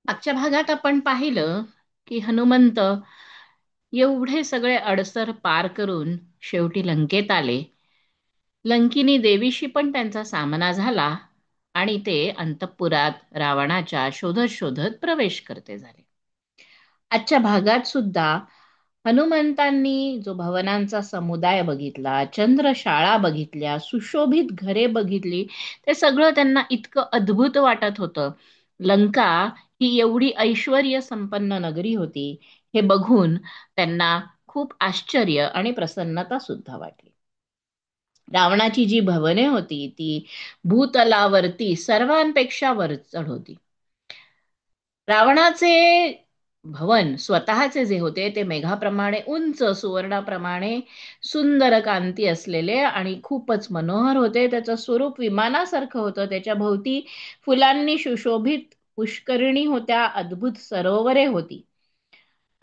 मागच्या भागात आपण पाहिलं की हनुमंत एवढे सगळे अडसर पार करून शेवटी लंकेत आले. लंकिनी देवीशी पण त्यांचा सामना झाला आणि ते अंतःपुरात रावणाच्या शोधत शोधत प्रवेश करते झाले. आजच्या भागात सुद्धा हनुमंतांनी जो भवनांचा समुदाय बघितला, चंद्रशाळा बघितल्या, सुशोभित घरे बघितली, ते सगळं त्यांना इतकं अद्भुत वाटत होतं. लंका ही एवढी ऐश्वर्य संपन्न नगरी होती, हे बघून त्यांना खूप आश्चर्य आणि प्रसन्नता सुद्धा वाटली. रावणाची जी भवने होती ती भूतलावरती सर्वांपेक्षा वरचढ होती. रावणाचे भवन स्वतःचे जे होते ते मेघाप्रमाणे उंच, सुवर्णाप्रमाणे सुंदर कांती असलेले आणि खूपच मनोहर होते. त्याचं स्वरूप विमानासारखं होतं. त्याच्या भोवती फुलांनी सुशोभित पुष्करिणी होत्या, अद्भुत सरोवरे होती.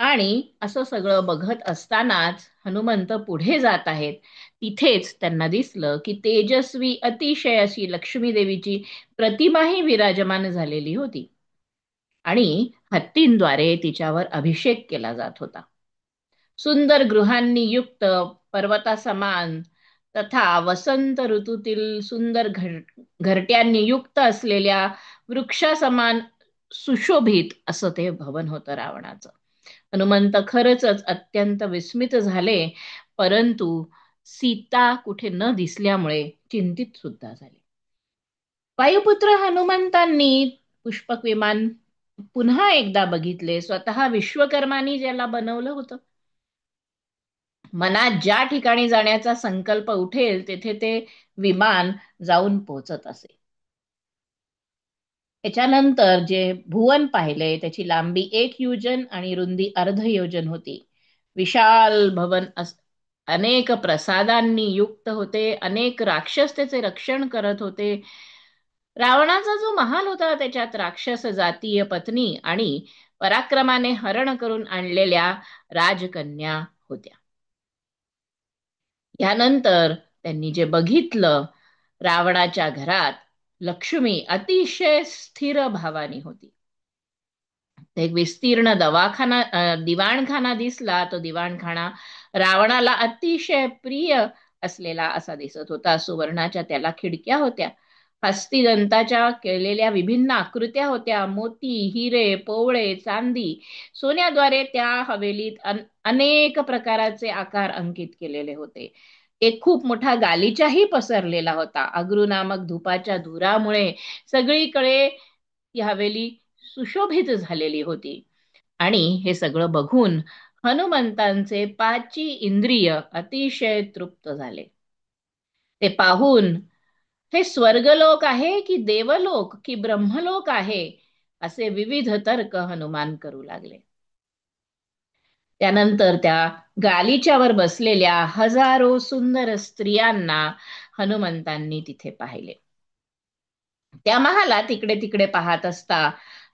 आणि असं सगळं बघत असतानाच हनुमंत पुढे जात आहेत. तिथेच त्यांना दिसलं की तेजस्वी अतिशय अशी लक्ष्मी देवीची प्रतिमाही विराजमान झालेली होती आणि हत्तींद्वारे तिच्यावर अभिषेक केला जात होता. सुंदर गृहांनी युक्त, पर्वतासमान तथा वसंत ऋतूतील सुंदर घरट्यांनी युक्त असलेल्या वृक्षासमान सुशोभित असं ते भवन होतं रावणाचं. हनुमंत खरंच अत्यंत विस्मित झाले, परंतु सीता कुठे न दिसल्यामुळे चिंतित सुद्धा झाले. वायुपुत्र हनुमंतांनी पुष्पक विमान पुन्हा एकदा बघितले. स्वतः विश्वकर्मानी ज्याला बनवलं होतं. मनात ज्या ठिकाणी जाण्याचा संकल्प उठेल तेथे ते विमान जाऊन पोहोचत असे. त्याच्यानंतर जे भुवन पाहिले त्याची लांबी 1 योजन आणि रुंदी अर्ध 1 योजन होती. विशाल भवन अनेक प्रसादांनी युक्त होते. अनेक राक्षस त्याचे रक्षण करत होते. रावणाचा जो महाल होता त्याच्यात राक्षस जातीय पत्नी आणि पराक्रमाने हरण करून आणलेल्या राजकन्या होत्या. यानंतर त्यांनी जे बघितलं, रावणाच्या घरात लक्ष्मी अतिशय स्थिर भावानी होती. एक विस्तीर्ण दिवाणखाना दिसला. तो दिवाणखाना रावणाला अतिशय प्रिय असलेला असा दिसत होता. सुवर्णाच्या त्याला खिडक्या होत्या. हस्तिदंताच्या केलेल्या विभिन्न आकृत्या होत्या. मोती, हिरे, पोवळे, चांदी, सोन्याद्वारे त्या हवेलीत अनेक प्रकाराचे आकार अंकित केलेले होते. एक खूप मोठा गालिचाही पसरलेला होता. अग्रू नामक धुपाच्या धुरामुळे सगळीकडे ती हवेली सुशोभित झालेली होती. आणि हे सगळं बघून हनुमंतांचे पाची इंद्रिय अतिशय तृप्त झाले. ते पाहून हे स्वर्गलोक आहे की देवलोक की ब्रह्मलोक आहे, असे विविध तर्क हनुमान करू लागले. त्यानंतर त्या गालिच्यावर बसलेल्या हजारो सुंदर स्त्रियांना हनुमंतांनी तिथे पाहिले. त्या महालात इकडे तिकडे पाहत असता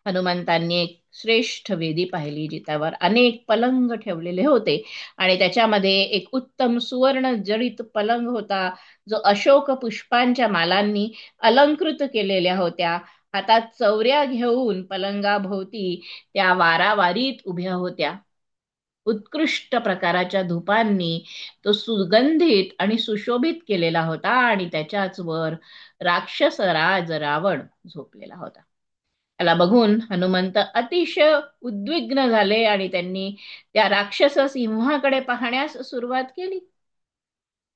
हनुमंतांनी एक श्रेष्ठ वेदी पाहिली, जिच्यावर अनेक पलंग ठेवलेले होते आणि त्याच्यामध्ये एक उत्तम सुवर्ण जडित पलंग होता, जो अशोक पुष्पांच्या मालांनी अलंकृत केलेल्या होत्या. हातात चौऱ्या घेऊन पलंगाभोवती त्या वारावारीत उभ्या होत्या. उत्कृष्ट प्रकाराच्या धुपांनी तो सुगंधित आणि सुशोभित केलेला होता आणि त्याच्याच वर राक्षस राज रावण झोपलेला होता. त्याला बघून हनुमंत अतिशय उद्विग्न झाले आणि त्यांनी त्या राक्षस सिंहाकडे पाहण्यास सुरुवात केली.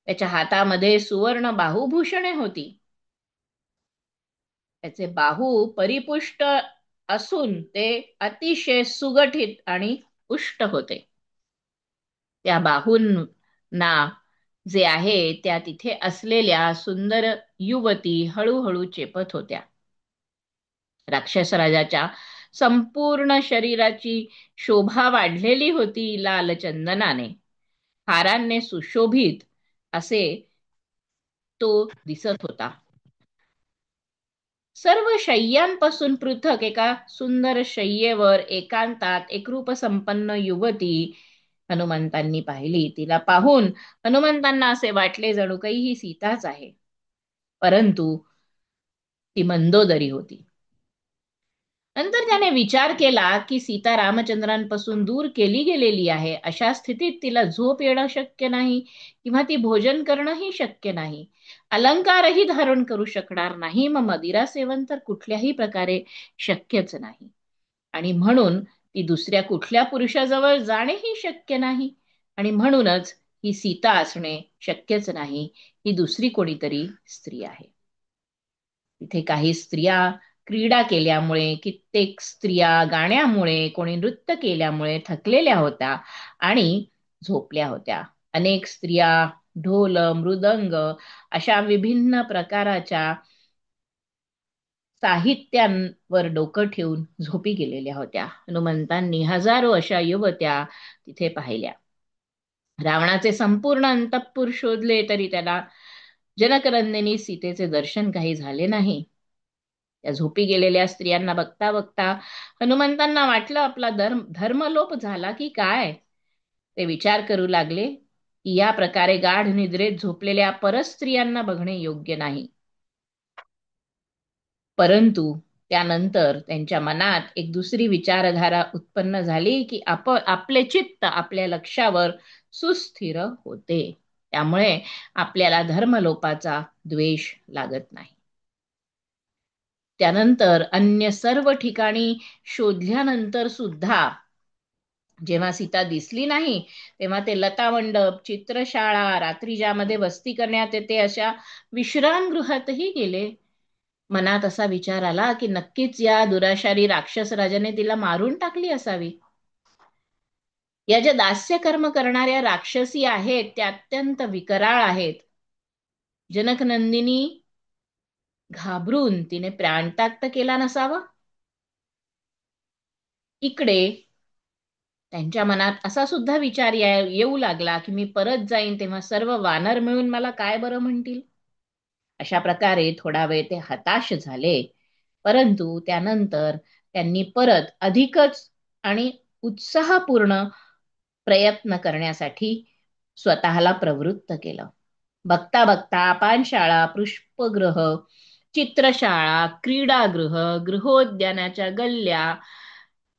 त्याच्या हातामध्ये सुवर्ण बाहुभूषणे होती. त्याचे बाहू परिपुष्ट असून ते अतिशय सुगठित आणि पुष्ट होते. त्या बाहूंना जे आहे त्या तिथे असलेल्या सुंदर युवती हळूहळू चेपत होत्या. राक्षसराजाच्या संपूर्ण शरीराची शोभा वाढलेली होती. लाल चंदनाने, हारांनी सुशोभित असे तो दिसत होता. सर्व शय्यांपासून पृथक एका सुंदर शय्येवर एकांतात एकरूप संपन्न युवती हनुमंतांनी पाहिली. तिला पाहून हनुमंतांना असे वाटले जणू काही ही सीताच आहे, परंतु ती मंदोदरी होती. नंतर त्याने लक्ष्मणाने विचार केला की सीता रामचंद्रांपासून दूर केली गेलेली आहे. अशा स्थितीत तिला झोप येणं शक्य नाही किंवा ती भोजन करणंही शक्य नाही. अलंकारही धारण करू शकणार नाही. मग मदिरा सेवन तर कुठल्याही प्रकारे शक्यच नाही. आणि म्हणून ती दुसऱ्या कुठल्या पुरुषाजवळ जाणेही शक्य नाही. आणि म्हणूनच ही सीता असणे शक्यच नाही. ही दुसरी कोणीतरी स्त्री आहे. तिथे काही स्त्रिया क्रीडा केल्यामुळे, कित्येक स्त्रिया गाण्यामुळे, कोणी नृत्य केल्यामुळे थकलेल्या होत्या आणि झोपल्या होत्या. अनेक स्त्रिया ढोल, मृदंग अशा विभिन्न प्रकाराच्या साहित्यांवर डोकं ठेवून झोपी गेलेल्या होत्या. हनुमंतांनी हजारो अशा युवत्या तिथे पाहिल्या. रावणाचे संपूर्ण अंतःपुर शोधले तरी त्याला जनकनंदिनी सीतेचे दर्शन काही झाले नाही. त्या झोपी गेलेल्या स्त्रियांना बघता बघता हनुमंतांना वाटलं आपला धर्मलोप झाला की काय. ते विचार करू लागले की या प्रकारे गाढ निद्रेत झोपलेल्या परस्त्रियांना बघणे योग्य नाही. परंतु त्यानंतर त्यांच्या मनात एक दुसरी विचारधारा उत्पन्न झाली की आपले चित्त आपल्या लक्ष्यावर सुस्थिर होते. त्यामुळे आपल्याला धर्मलोपाचा द्वेष लागत नाही. त्यानंतर अन्य सर्व ठिकाणी शोधल्यानंतर सुद्धा जेव्हा सीता दिसली नाही तेव्हा ते लता मंडप, चित्रशाळा, रात्री ज्यामध्ये वस्ती करण्यात येते अशा विश्रामगृहातही गेले. मनात असा विचार आला की नक्कीच या दुराशारी राक्षस राजाने तिला मारून टाकली असावी. या ज्या दास्यकर्म करणाऱ्या राक्षसी आहेत त्या अत्यंत विकराळ आहेत. जनकनंदिनी घाबरून तिने प्राणत्याग तर केला नसावा. इकडे त्यांच्या मनात असा सुद्धा विचार येऊ लागला की मी परत जाईन तेव्हा सर्व वानर मिळून मला काय बरं म्हणतील. अशा प्रकारे थोडा वेळ ते हताश झाले. परंतु त्यानंतर त्यांनी परत अधिकच आणि उत्साहपूर्ण प्रयत्न करण्यासाठी स्वतःला प्रवृत्त केलं. बघता बघता पानशाळा, पुष्पगृह, चित्रशाळा, क्रीडागृह, गृहोद्यानाच्या गल्ल्या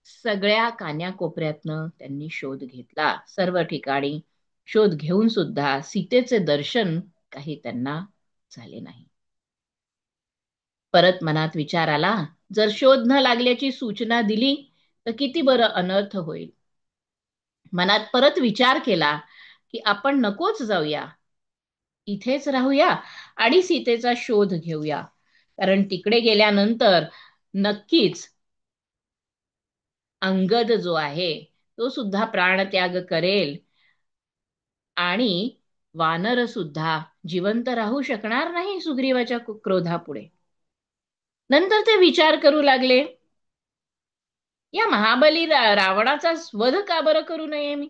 सगळ्या कान्याकोपऱ्यातनं त्यांनी शोध घेतला. सर्व ठिकाणी शोध घेऊन सुद्धा सीतेचे दर्शन काही त्यांना झाले नाही. परत मनात विचार आला, जर शोध न लागल्याची सूचना दिली तर किती बरं अनर्थ होईल. मनात परत विचार केला की आपण नकोच जाऊया, इथेच राहूया आणि सीतेचा शोध घेऊया. कारण तिकडे गेल्यानंतर नक्कीच अंगद जो आहे तो सुद्धा प्राणत्याग करेल आणि वानर सुद्धा जिवंत राहू शकणार नाही सुग्रीवाच्या क्रोधापुढे. नंतर ते विचार करू लागले, या महाबली रावणाचा वध का बरं करू नये मी.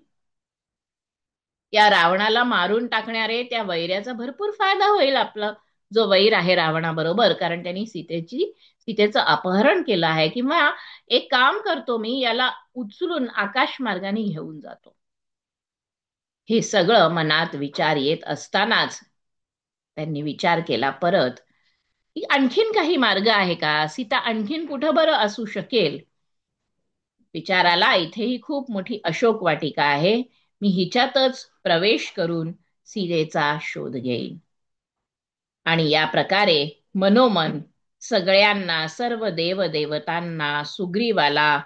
या रावणाला मारून टाकणारे त्या वैऱ्याचा भरपूर फायदा होईल आपला जो वैर आहे रावणाबरोबर. कारण त्यांनी सीतेचं अपहरण केलं आहे. किंवा एक काम करतो मी, याला उचलून आकाश मार्गाने घेऊन जातो. हे सगळं मनात विचार येत असतानाच त्यांनी विचार केला परत की आणखीन काही मार्ग आहे का, सीता आणखीन कुठं बरं असू शकेल. विचाराला इथेही खूप मोठी अशोक वाटिका आहे, मी हिच्यातच प्रवेश करून सीतेचा शोध घेईन. आणि या प्रकारे मनोमन सगळ्यांना, सर्व देवदेवतांना, सुग्रीवाला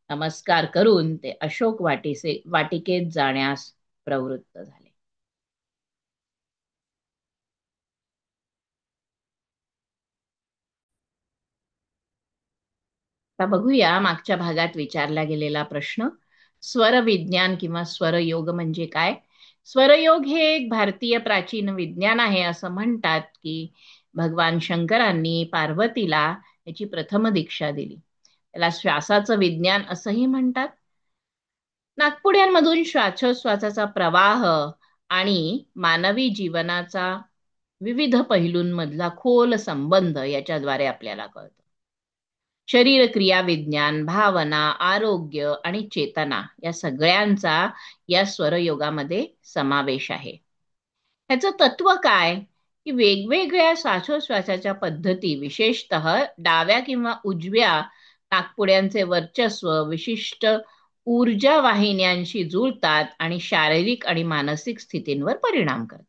नमस्कार करून ते अशोक वाटिकेत जाण्यास प्रवृत्त झाले. आता बघूया मागच्या भागात विचारला गेलेला प्रश्न, स्वर विज्ञान किंवा स्वरयोग म्हणजे काय. स्वरयोग हे एक भारतीय प्राचीन विज्ञान आहे. असं म्हणतात की भगवान शंकरांनी पार्वतीला याची प्रथम दीक्षा दिली. त्याला श्वासाचं विज्ञान असंही म्हणतात. नाकपुड्यांमधून श्वासोच्छवासाचा प्रवाह आणि मानवी जीवनाचा विविध पैलूंमधला खोल संबंध याच्याद्वारे आपल्याला कळतो. शरीर क्रिया विज्ञान, भावना, आरोग्य आणि चेतना या सगळ्यांचा या स्वरयोगामध्ये समावेश आहे. ह्याचं तत्व काय की वेगवेगळ्या श्वासोच्छवासाच्या पद्धती, विशेषतः डाव्या किंवा उजव्या नाकपुड्यांचे वर्चस्व विशिष्ट ऊर्जा वाहिन्यांशी जुळतात आणि शारीरिक आणि मानसिक स्थितींवर परिणाम करतात.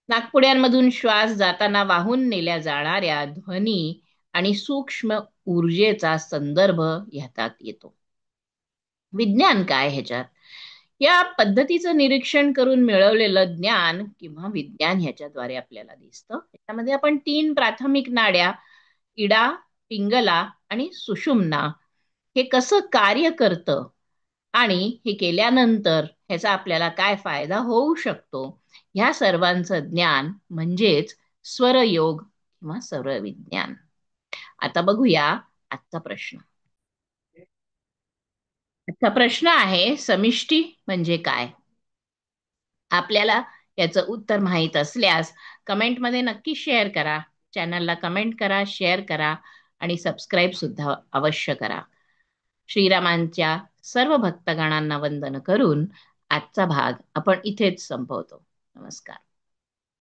नाकपुड्यांमधून श्वास जाताना वाहून नेल्या जाणाऱ्या ध्वनी आणि सूक्ष्म ऊर्जेचा संदर्भ ह्यात येतो. विज्ञान काय ह्याच्यात? या पद्धतीचं निरीक्षण करून मिळवलेलं ज्ञान किंवा विज्ञान ह्याच्याद्वारे आपल्याला दिसतं. त्याच्यामध्ये आपण 3 प्राथमिक नाड्या, इडा, पिंगला आणि सुषुम्ना, हे कसं कार्य करतं आणि हे केल्यानंतर ह्याचा आपल्याला काय फायदा होऊ शकतो, ह्या सर्वांचं ज्ञान म्हणजेच स्वरयोग किंवा स्वरविज्ञान. आता बघूया आजचा प्रश्न. आजचा प्रश्न आहे, समिष्टी म्हणजे काय? आपल्याला याचं उत्तर माहीत असल्यास कमेंटमध्ये नक्की शेअर करा. चॅनलला कमेंट करा, शेअर करा आणि सबस्क्राईब सुद्धा अवश्य करा. श्रीरामांच्या सर्व भक्तगणांना वंदन करून आजचा भाग आपण इथेच संपवतो. नमस्कार.